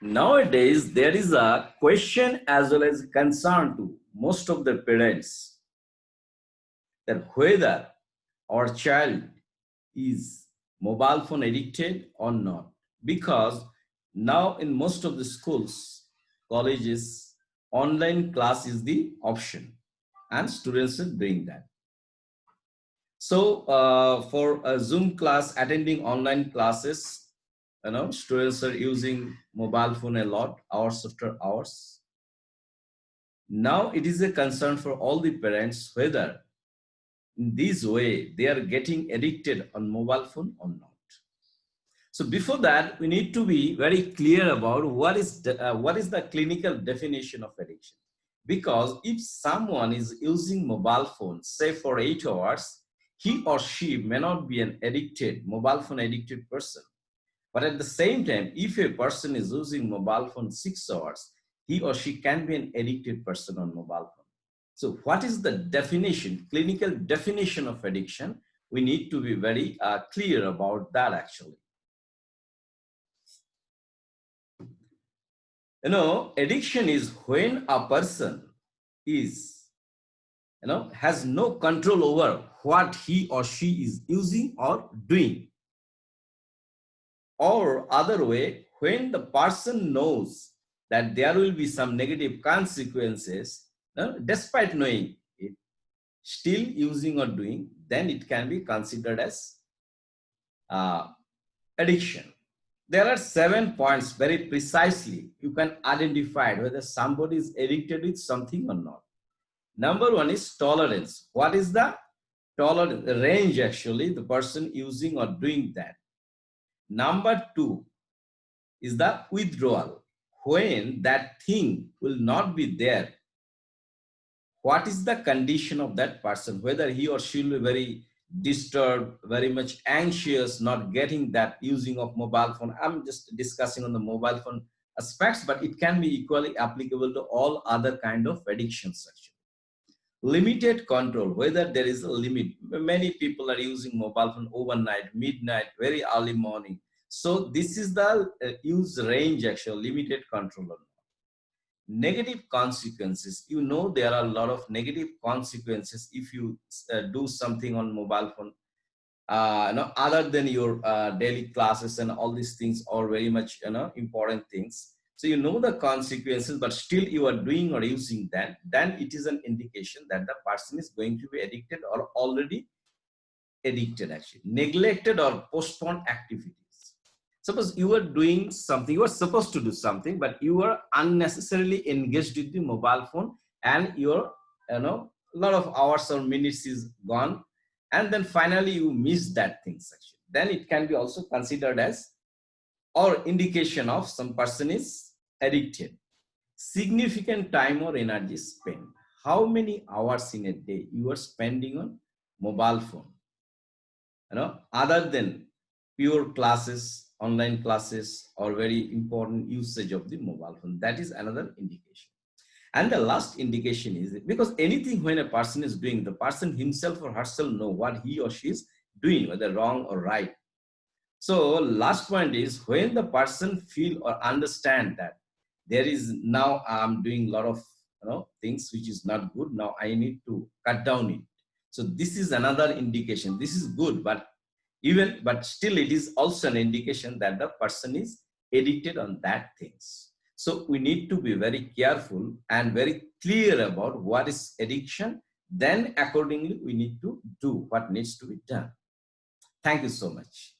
Nowadays, there is a question as well as concern to most of the parents that whether our child is mobile phone addicted or not. Because now in most of the schools, colleges, online class is the option and students are doing that. So for a Zoom class, attending online classes, students are using mobile phone a lot, hours after hours. Now it is a concern for all the parents whether in this way they are getting addicted on mobile phone or not. So before that, we need to be very clear about what is the clinical definition of addiction. Because if someone is using mobile phone, say for 8 hours, he or she may not be an mobile phone addicted person. But at the same time, if a person is using mobile phone 6 hours, he or she can be an addicted person on mobile phone. So what is the definition, clinical definition of addiction? We need to be very clear about that actually. Addiction is when a person is, has no control over what he or she is using or doing. Or other way, when the person knows that there will be some negative consequences, despite knowing it, still using or doing, then it can be considered as addiction. There are 7 points very precisely you can identify whether somebody is addicted with something or not. Number 1 is tolerance. What is the tolerance? The range actually, the person using or doing that. Number 2 is the withdrawal. When that thing will not be there, what is the condition of that person? Whether he or she will be very disturbed, very much anxious, not getting that using of mobile phone. I'm just discussing on the mobile phone aspects, but it can be equally applicable to all other kind of addictions actually. Limited control, whether there is a limit. Many people are using mobile phone overnight, midnight, very early morning. So this is the use range actually, limited control. Negative consequences, there are a lot of negative consequences if you do something on mobile phone other than your daily classes, and all these things are very much important things. So the consequences, but still you are doing or using that, then it is an indication that the person is going to be addicted or already addicted actually. Neglected or postponed activities. Suppose you are doing something, you are supposed to do something, but you are unnecessarily engaged with the mobile phone, and your a lot of hours or minutes is gone, and then finally you miss that thing section. Then it can be also considered as or indication of some person is addicted. Significant time or energy spent. How many hours in a day you are spending on mobile phone? Other than pure classes, online classes, or very important usage of the mobile phone. That is another indication. And the last indication is because anything when a person is doing, the person himself or herself know what he or she is doing, whether wrong or right. So last point is when the person feel or understand that there is now I'm doing a lot of things which is not good. Now I need to cut down it. So this is another indication. This is good, but still it is also an indication that the person is addicted on that things. So we need to be very careful and very clear about what is addiction. Then accordingly we need to do what needs to be done. Thank you so much.